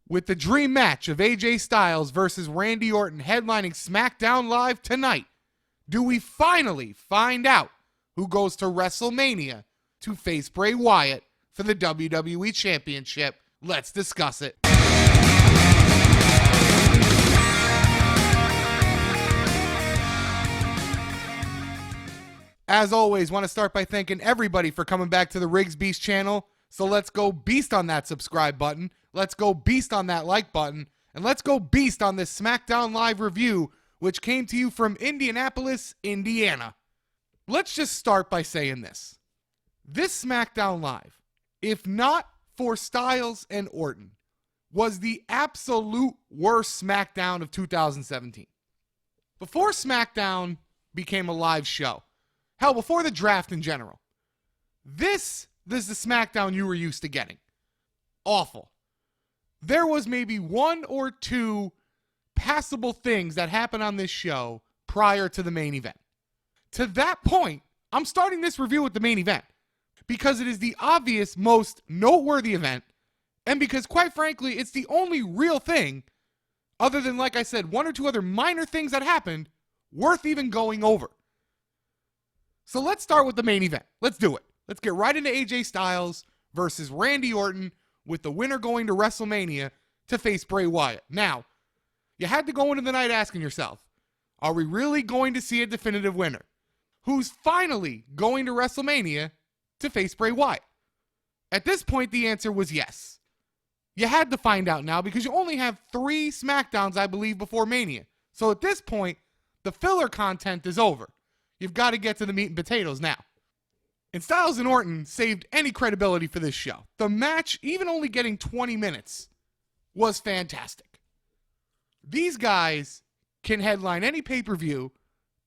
with the dream match of AJ Styles versus Randy Orton headlining SmackDown Live tonight, do we finally find out who goes to WrestleMania to face Bray Wyatt for the WWE Championship? Let's discuss it. As always, want to start by thanking everybody for coming back to the Riggs Beast channel. So let's go beast on that subscribe button. Let's go beast on that like button. And let's go beast on this SmackDown Live review, which came to you from Indianapolis, Indiana. Let's just start by saying this. This SmackDown Live, if not for Styles and Orton, was the absolute worst SmackDown of 2017. Before SmackDown became a live show, hell, before the draft in general, this is the SmackDown you were used to getting. Awful. There was maybe one or two passable things that happened on this show prior to the main event. To that point, I'm starting this review with the main event because it is the obvious, most noteworthy event, and because, quite frankly, it's the only real thing, other than, like I said, one or two other minor things that happened, worth even going over. So let's start with the main event. Let's do it. Let's get right into AJ Styles versus Randy Orton, with the winner going to WrestleMania to face Bray Wyatt. Now, you had to go into the night asking yourself, are we really going to see a definitive winner? Who's finally going to WrestleMania to face Bray Wyatt? At this point, the answer was yes. You had to find out now because you only have 3 SmackDowns, I believe, before Mania. So at this point, the filler content is over. You've got to get to the meat and potatoes now. And Styles and Orton saved any credibility for this show. The match, even only getting 20 minutes, was fantastic. These guys can headline any pay-per-view,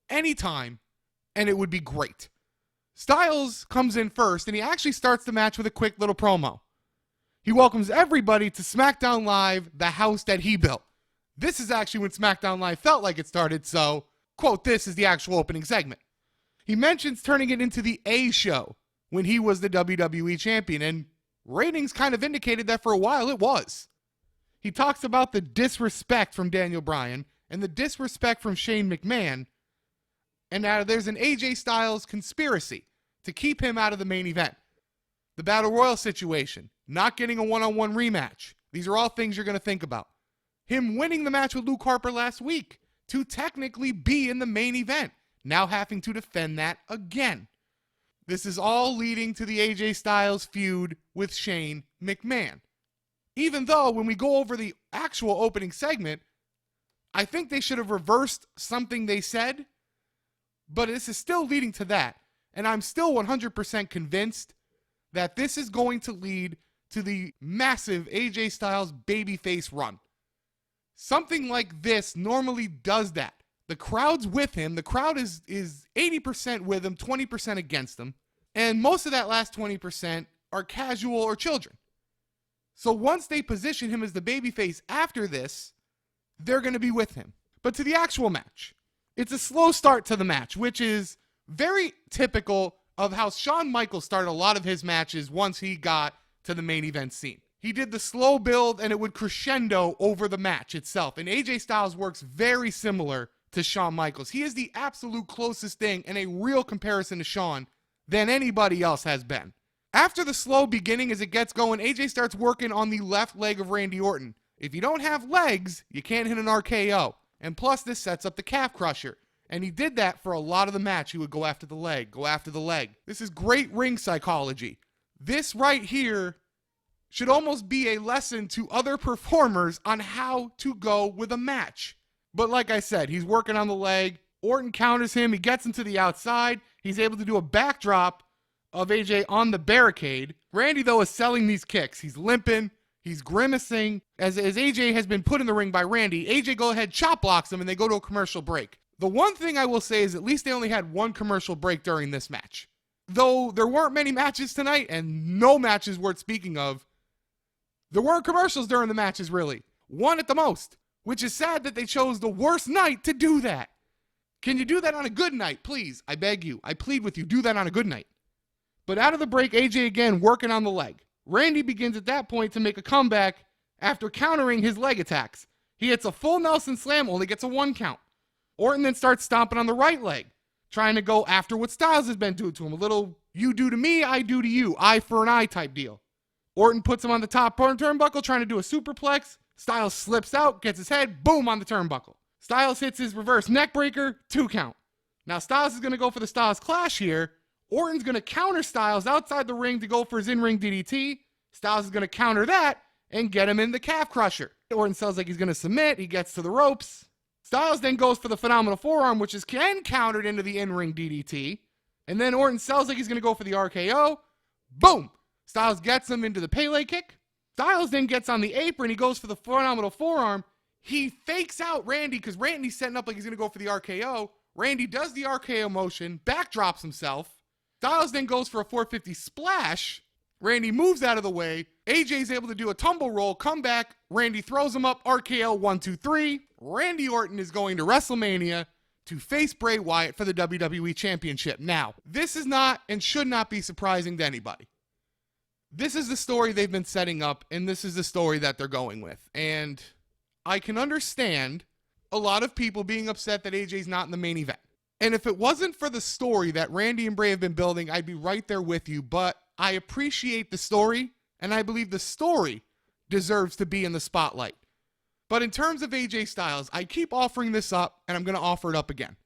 anytime, and it would be great. Styles comes in first, and he actually starts the match with a quick little promo. He welcomes everybody to SmackDown Live, the house that he built. This is actually when SmackDown Live felt like it started, so, quote, this is the actual opening segment. He mentions turning it into the A show when he was the WWE champion, and ratings kind of indicated that for a while it was. He talks about the disrespect from Daniel Bryan and the disrespect from Shane McMahon, and now there's an AJ Styles conspiracy to keep him out of the main event. The Battle Royal situation, not getting a one-on-one rematch. These are all things you're going to think about. Him winning the match with Luke Harper last week to technically be in the main event, now having to defend that again. This is all leading to the AJ Styles feud with Shane McMahon. Even though when we go over the actual opening segment, I think they should have reversed something they said, but this is still leading to that. And I'm still 100% convinced that this is going to lead to the massive AJ Styles babyface run. Something like this normally does that. The crowd's with him. The crowd is 80% with him, 20% against him. And most of that last 20% are casual or children. So once they position him as the babyface after this, they're going to be with him. But to the actual match, it's a slow start to the match, which is very typical of how Shawn Michaels started a lot of his matches once he got to the main event scene. He did the slow build and it would crescendo over the match itself. And AJ Styles works very similar to Shawn Michaels. He is the absolute closest thing and a real comparison to Shawn than anybody else has been. After the slow beginning, as it gets going, AJ starts working on the left leg of Randy Orton. If you don't have legs, you can't hit an RKO. And plus, this sets up the calf crusher. And he did that for a lot of the match. He would go after the leg, go after the leg. This is great ring psychology. This right here should almost be a lesson to other performers on how to go with a match. But like I said, he's working on the leg. Orton counters him. He gets him to the outside. He's able to do a backdrop of AJ on the barricade. Randy, though, is selling these kicks. He's limping. He's grimacing. As AJ has been put in the ring by Randy, AJ go ahead, chop blocks him, and they go to a commercial break. The one thing I will say is at least they only had one commercial break during this match. Though there weren't many matches tonight, and no matches worth speaking of, there weren't commercials during the matches, really. One at the most. Which is sad that they chose the worst night to do that. Can you do that on a good night, please? I beg you. I plead with you. Do that on a good night. But out of the break, AJ again working on the leg. Randy begins at that point to make a comeback After countering his leg attacks, he hits a full Nelson slam, only gets a 1 count. Orton then starts stomping on the right leg, trying to go after what Styles has been doing to him. A little, you do to me, I do to you, eye for an eye type deal. Orton puts him on the top turnbuckle, trying to do a superplex. Styles slips out, gets his head, boom, on the turnbuckle. Styles hits his reverse neck breaker, 2 count. Now Styles is going to go for the Styles Clash here. Orton's going to counter Styles outside the ring to go for his in-ring DDT. Styles is going to counter that and get him in the calf crusher. Orton sounds like he's going to submit. He gets to the ropes. Styles then goes for the phenomenal forearm, which is countered into the in-ring DDT. And then Orton sounds like he's going to go for the RKO. Boom! Styles gets him into the Pele kick. Styles then gets on the apron. He goes for the phenomenal forearm. He fakes out Randy because Randy's setting up like he's going to go for the RKO. Randy does the RKO motion, backdrops himself. Styles then goes for a 450 splash. Randy moves out of the way. AJ's able to do a tumble roll, come back. Randy throws him up, RKO 1, 2, 3. Randy Orton is going to WrestleMania to face Bray Wyatt for the WWE Championship. Now, this is not and should not be surprising to anybody. This is the story they've been setting up, and this is the story that they're going with. And I can understand a lot of people being upset that AJ's not in the main event. And if it wasn't for the story that Randy and Bray have been building, I'd be right there with you. But I appreciate the story, and I believe the story deserves to be in the spotlight. But in terms of AJ Styles, I keep offering this up, and I'm going to offer it up again.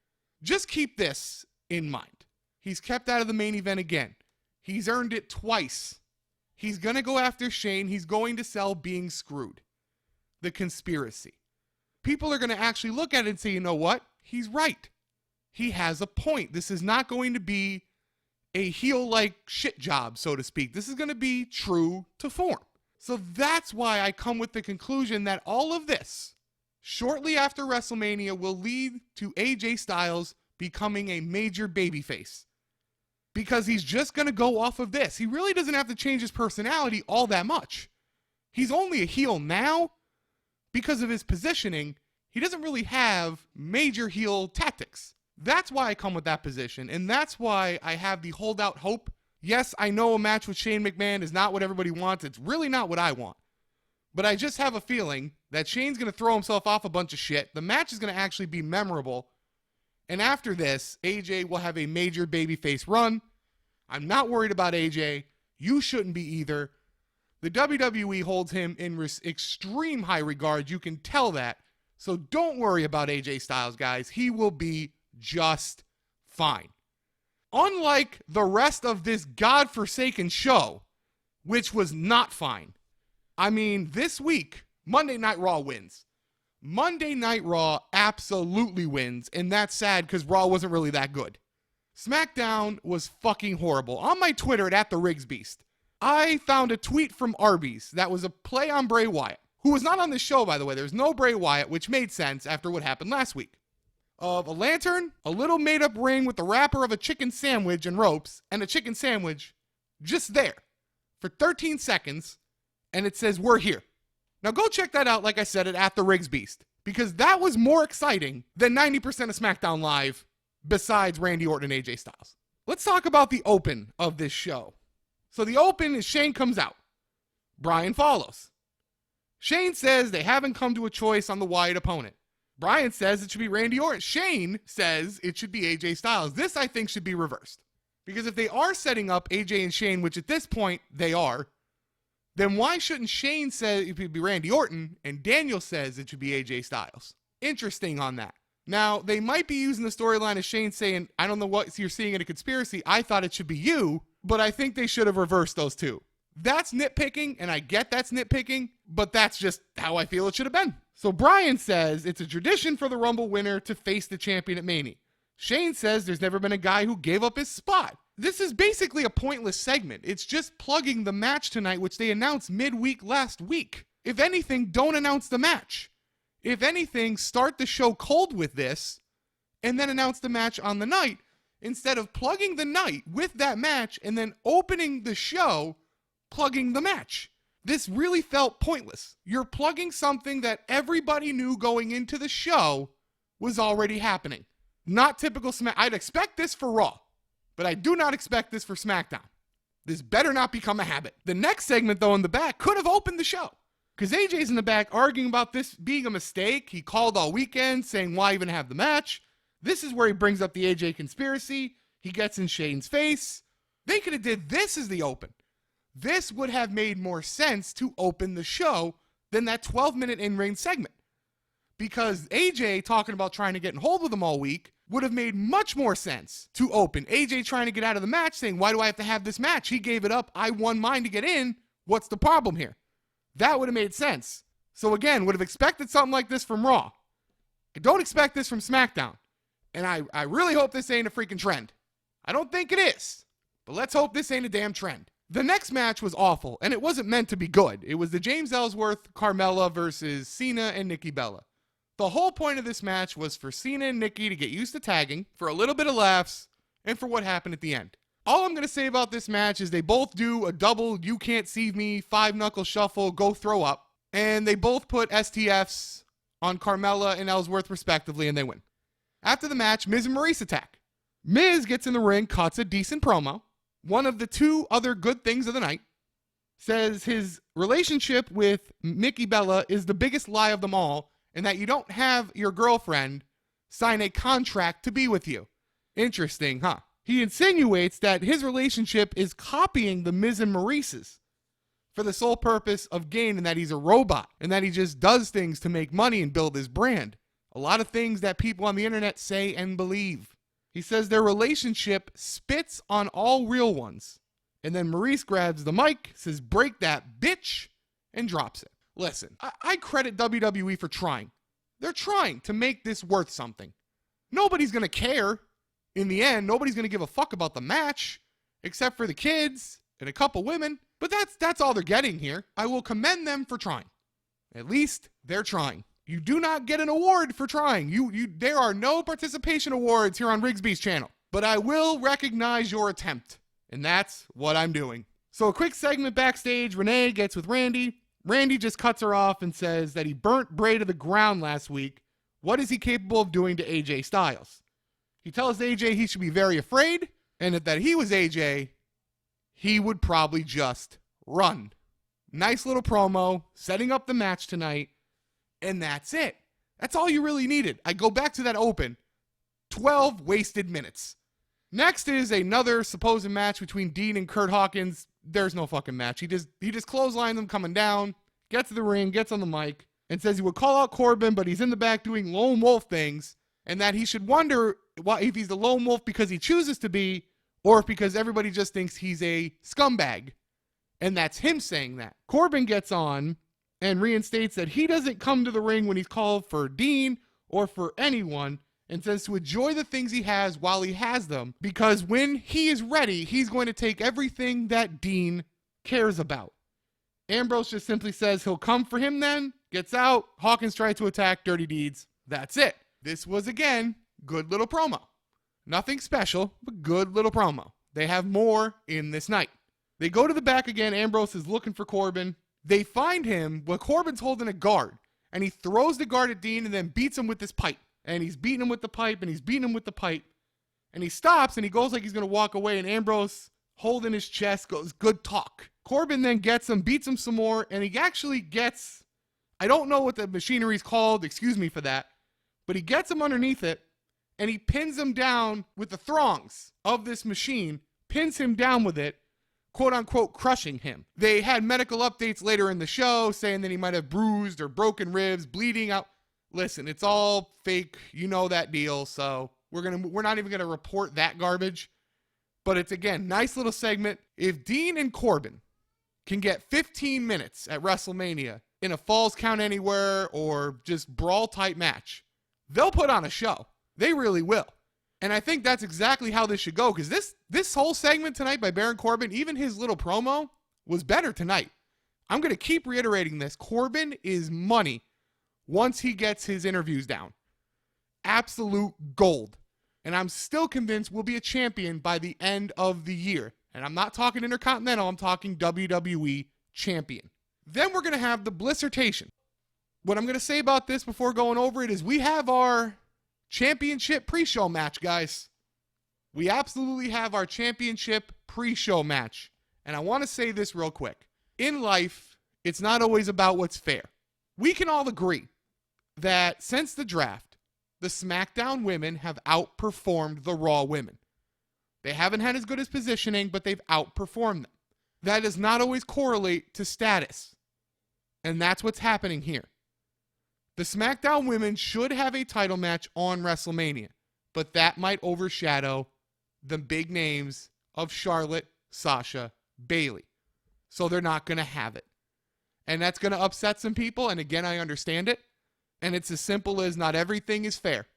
Just keep this in mind. He's kept out of the main event again. He's earned it twice. He's going to go after Shane. He's going to sell being screwed. The conspiracy. People are going to actually look at it and say, you know what? He's right. He has a point. This is not going to be a heel-like shit job, so to speak. This is going to be true to form. So that's why I come with the conclusion that all of this, shortly after WrestleMania, will lead to AJ Styles becoming a major babyface. Because he's just going to go off of this. He really doesn't have to change his personality all that much. He's only a heel now because of his positioning. He doesn't really have major heel tactics. That's why I come with that position, and that's why I have the holdout hope. Yes, I know a match with Shane McMahon is not what everybody wants. It's really not what I want. But I just have a feeling that Shane's going to throw himself off a bunch of shit. The match is going to actually be memorable. And after this, AJ will have a major babyface run. I'm not worried about AJ. You shouldn't be either. The WWE holds him in extreme high regard. You can tell that. So don't worry about AJ Styles, guys. He will be just fine. Unlike the rest of this godforsaken show, which was not fine. I mean, this week, Monday Night Raw wins. Monday Night Raw absolutely wins, and that's sad because Raw wasn't really that good. SmackDown was fucking horrible. On my Twitter at @TheRigsBeast, I found a tweet from Arby's that was a play on Bray Wyatt, who was not on the show, by the way. There's no Bray Wyatt, which made sense after what happened last week. Of a lantern, a little made-up ring with the wrapper of a chicken sandwich and ropes, and a chicken sandwich just there for 13 seconds, and it says, "We're here." Now go check that out, like I said, at @TheRigsBeast, because that was more exciting than 90% of SmackDown Live besides Randy Orton and AJ Styles. Let's talk about the open of this show. So the open is Shane comes out. Bryan follows. Shane says they haven't come to a choice on the Wyatt opponent. Bryan says it should be Randy Orton. Shane says it should be AJ Styles. This, I think, should be reversed. Because if they are setting up AJ and Shane, which at this point they are, then why shouldn't Shane say it should be Randy Orton and Daniel says it should be AJ Styles? Interesting on that. Now, they might be using the storyline of Shane saying, I don't know what you're seeing in a conspiracy. I thought it should be you, but I think they should have reversed those two. That's nitpicking, and I get that's nitpicking, but that's just how I feel it should have been. So Bryan says it's a tradition for the Rumble winner to face the champion at Mania. Shane says there's never been a guy who gave up his spot. This is basically a pointless segment. It's just plugging the match tonight, which they announced midweek last week. If anything, don't announce the match. If anything, start the show cold with this and then announce the match on the night instead of plugging the night with that match and then opening the show plugging the match. This really felt pointless. You're plugging something that everybody knew going into the show was already happening. Not typical Smack. I'd expect this for Raw, but I do not expect this for SmackDown. This better not become a habit. The next segment, though, in the back could have opened the show. Because AJ's in the back arguing about this being a mistake. He called all weekend saying, why even have the match? This is where he brings up the AJ conspiracy. He gets in Shane's face. They could have did this as the open. This would have made more sense to open the show than that 12-minute in-ring segment. Because AJ talking about trying to get in hold with him all week would have made much more sense to open. AJ trying to get out of the match saying, why do I have to have this match? He gave it up. I won mine to get in. What's the problem here? That would have made sense. So again, would have expected something like this from Raw. I don't expect this from SmackDown. And I really hope this ain't a freaking trend. I don't think it is. But let's hope this ain't a damn trend. The next match was awful, and it wasn't meant to be good. It was the James Ellsworth Carmella versus Cena and Nikki Bella. The whole point of this match was for Cena and Nikki to get used to tagging, for a little bit of laughs, and for what happened at the end. All I'm going to say about this match is they both do a double you can't see me, 5-knuckle shuffle, go throw up, and they both put STFs on Carmella and Ellsworth respectively, and they win. After the match, Miz and Maurice attack. Miz gets in the ring, cuts a decent promo. One of the two other good things of the night. Says his relationship with Nikki Bella is the biggest lie of them all, and that you don't have your girlfriend sign a contract to be with you. Interesting, huh? He insinuates that his relationship is copying the Miz and Maurice's for the sole purpose of gain, and that he's a robot, and that he just does things to make money and build his brand. A lot of things that people on the internet say and believe. He says their relationship spits on all real ones. And then Maurice grabs the mic, says, break that bitch, and drops it. Listen, I credit WWE for trying. They're trying to make this worth something. Nobody's going to care. In the end, nobody's going to give a fuck about the match, except for the kids and a couple women. But that's all they're getting here. I will commend them for trying. At least they're trying. You do not get an award for trying. There are no participation awards here on Rigsby's channel. But I will recognize your attempt. And that's what I'm doing. So a quick segment backstage. Renee gets with Randy. Randy just cuts her off and says that he burnt Bray to the ground last week. What is he capable of doing to AJ Styles? He tells AJ he should be very afraid, and if that he was AJ, he would probably just run. Nice little promo, setting up the match tonight, and that's it. That's all you really needed. I go back to that open. 12 wasted minutes. Next is another supposed match between Dean and Kurt Hawkins. There's no fucking match. He just clotheslined them coming down, gets to the ring, gets on the mic, and says he would call out Corbin, but he's in the back doing lone wolf things, and that he should wonder if he's the lone wolf because he chooses to be, or if because everybody just thinks he's a scumbag. And that's him saying that. Corbin gets on and reinstates that he doesn't come to the ring when he's called for Dean or for anyone, and says to enjoy the things he has while he has them, because when he is ready, he's going to take everything that Dean cares about. Ambrose just simply says he'll come for him then, gets out, Hawkins tries to attack, Dirty Deeds. That's it. This was, again, good little promo. Nothing special, but good little promo. They have more in this night. They go to the back again. Ambrose is looking for Corbin. They find him, but Corbin's holding a guard, and he throws the guard at Dean and then beats him with this pipe. And he's beating him with the pipe, and he's beating him with the pipe. And he stops, and he goes like he's going to walk away, and Ambrose, holding his chest, goes, good talk. Corbin then gets him, beats him some more, and he actually gets, I don't know what the machinery's called, excuse me for that, but he gets him underneath it, and he pins him down with the thongs of this machine, pins him down with it, quote-unquote crushing him. They had medical updates later in the show saying that he might have bruised or broken ribs, bleeding out. Listen, it's all fake. You know that deal, so we're not even going to report that garbage. But it's, again, nice little segment. If Dean and Corbin can get 15 minutes at WrestleMania in a Falls Count Anywhere or just brawl-type match, they'll put on a show. They really will. And I think that's exactly how this should go, because this whole segment tonight by Baron Corbin, even his little promo, was better tonight. I'm going to keep reiterating this. Corbin is money once he gets his interviews down. Absolute gold. And I'm still convinced we'll be a champion by the end of the year. And I'm not talking Intercontinental, I'm talking WWE champion. Then we're going to have the Blissertation. What I'm going to say about this before going over it is we have our championship pre-show match, guys. We absolutely have our championship pre-show match. And I want to say this real quick. In life, It's not always about what's fair. We can all agree that since the draft, the SmackDown women have outperformed the Raw women. They haven't had as good as positioning, but they've outperformed them. That does not always correlate to status. And that's what's happening here. The SmackDown women should have a title match on WrestleMania, but that might overshadow the big names of Charlotte, Sasha, Bayley. So they're not going to have it. And that's going to upset some people, and again, I understand it. And it's as simple as not everything is fair.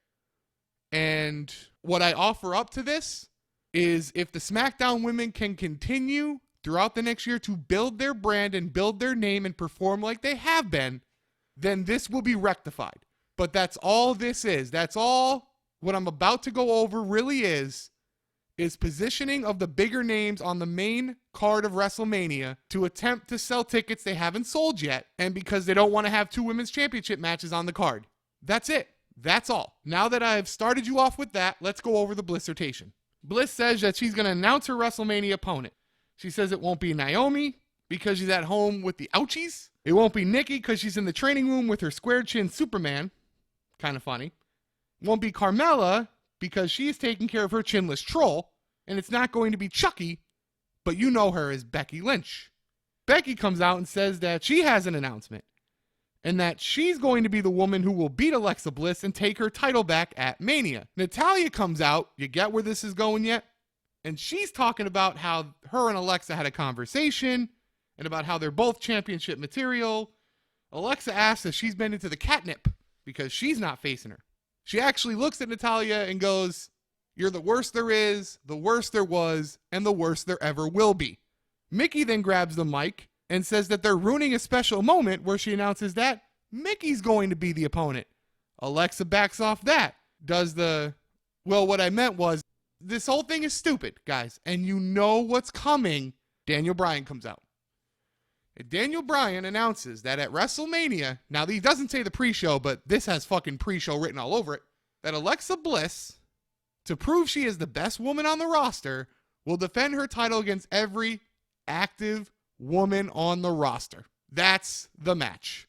And what I offer up to this is if the SmackDown women can continue throughout the next year to build their brand and build their name and perform like they have been, then this will be rectified. But that's all this is. That's all what I'm about to go over really is positioning of the bigger names on the main card of WrestleMania to attempt to sell tickets they haven't sold yet, and because they don't want to have 2 women's championship matches on the card. That's it. That's all. Now that I've started you off with that, let's go over the Blissertation. Bliss says that she's going to announce her WrestleMania opponent. She says it won't be Naomi because she's at home with the ouchies. It won't be Nikki because she's in the training room with her square chin Superman. Kind of funny. It won't be Carmella because she is taking care of her chinless troll. And it's not going to be Chucky, but you know her as Becky Lynch. Becky comes out and says that she has an announcement and that she's going to be the woman who will beat Alexa Bliss and take her title back at Mania. Natalya comes out. You get where this is going yet? And she's talking about how her and Alexa had a conversation and about how they're both championship material. Alexa asks if she's been into the catnip because she's not facing her. She actually looks at Natalya and goes, "You're the worst there is, the worst there was, and the worst there ever will be." Mickie then grabs the mic and says that they're ruining a special moment where she announces that Mickey's going to be the opponent. Alexa backs off that. What I meant was, this whole thing is stupid, guys, and you know what's coming. Daniel Bryan comes out. And Daniel Bryan announces that at WrestleMania, now he doesn't say the pre-show, but this has fucking pre-show written all over it, that Alexa Bliss, to prove she is the best woman on the roster, will defend her title against every active woman on the roster. That's the match.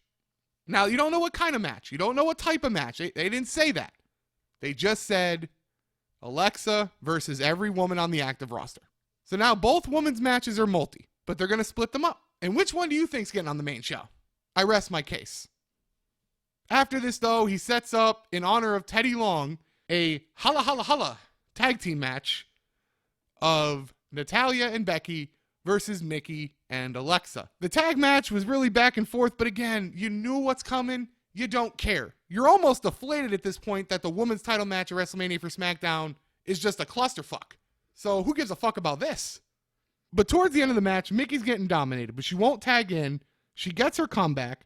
Now, you don't know what kind of match. You don't know what type of match. They didn't say that. They just said Alexa versus every woman on the active roster. So now both women's matches are multi, but they're going to split them up. And which one do you think's getting on the main show? I rest my case. After this, though, he sets up, in honor of Teddy Long, a holla holla holla tag team match of Natalya and Becky versus Mickie and Alexa. The tag match was really back and forth, but again, you knew what's coming. You don't care. You're almost deflated at this point that the women's title match at WrestleMania for SmackDown is just a clusterfuck. So who gives a fuck about this? But towards the end of the match, Mickey's getting dominated, but she won't tag in. She gets her comeback.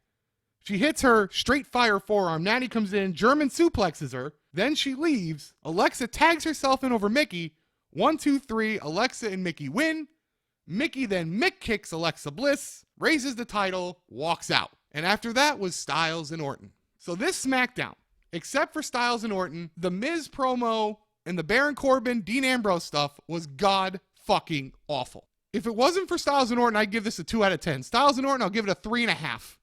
She hits her straight fire forearm. Natty comes in, German suplexes her. Then she leaves. Alexa tags herself in over Mickie. 1, 2, 3. Alexa and Mickie win. Mickie then Mick kicks Alexa Bliss, raises the title, walks out. And after that was Styles and Orton. So this SmackDown, except for Styles and Orton, the Miz promo and the Baron Corbin, Dean Ambrose stuff was god fucking awful. If it wasn't for Styles and Orton, I'd give this a 2 out of 10. Styles and Orton, I'll give it a 3.5.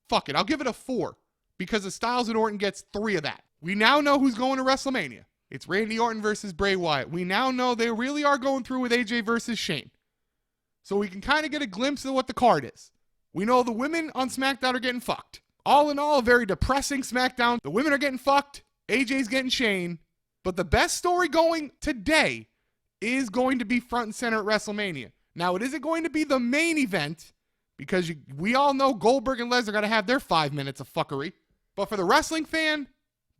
Fuck it, I'll give it a 4 because the Styles and Orton gets 3 of that. We now know who's going to WrestleMania. It's Randy Orton versus Bray Wyatt. We now know they really are going through with AJ versus Shane. So we can kind of get a glimpse of what the card is. We know the women on SmackDown are getting fucked. All in all, a very depressing SmackDown. The women are getting fucked. AJ's getting Shane. But the best story going today is going to be front and center at WrestleMania. Now, it isn't going to be the main event because we all know Goldberg and Lesnar got to have their 5 minutes of fuckery. But for the wrestling fan,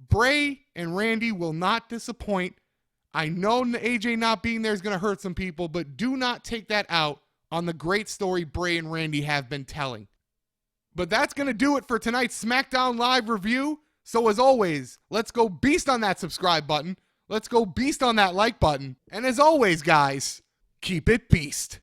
Bray and Randy will not disappoint. I know AJ not being there is going to hurt some people, but do not take that out on the great story Bray and Randy have been telling. But that's going to do it for tonight's SmackDown Live review. So as always, let's go beast on that subscribe button. Let's go beast on that like button. And as always, guys, keep it beast.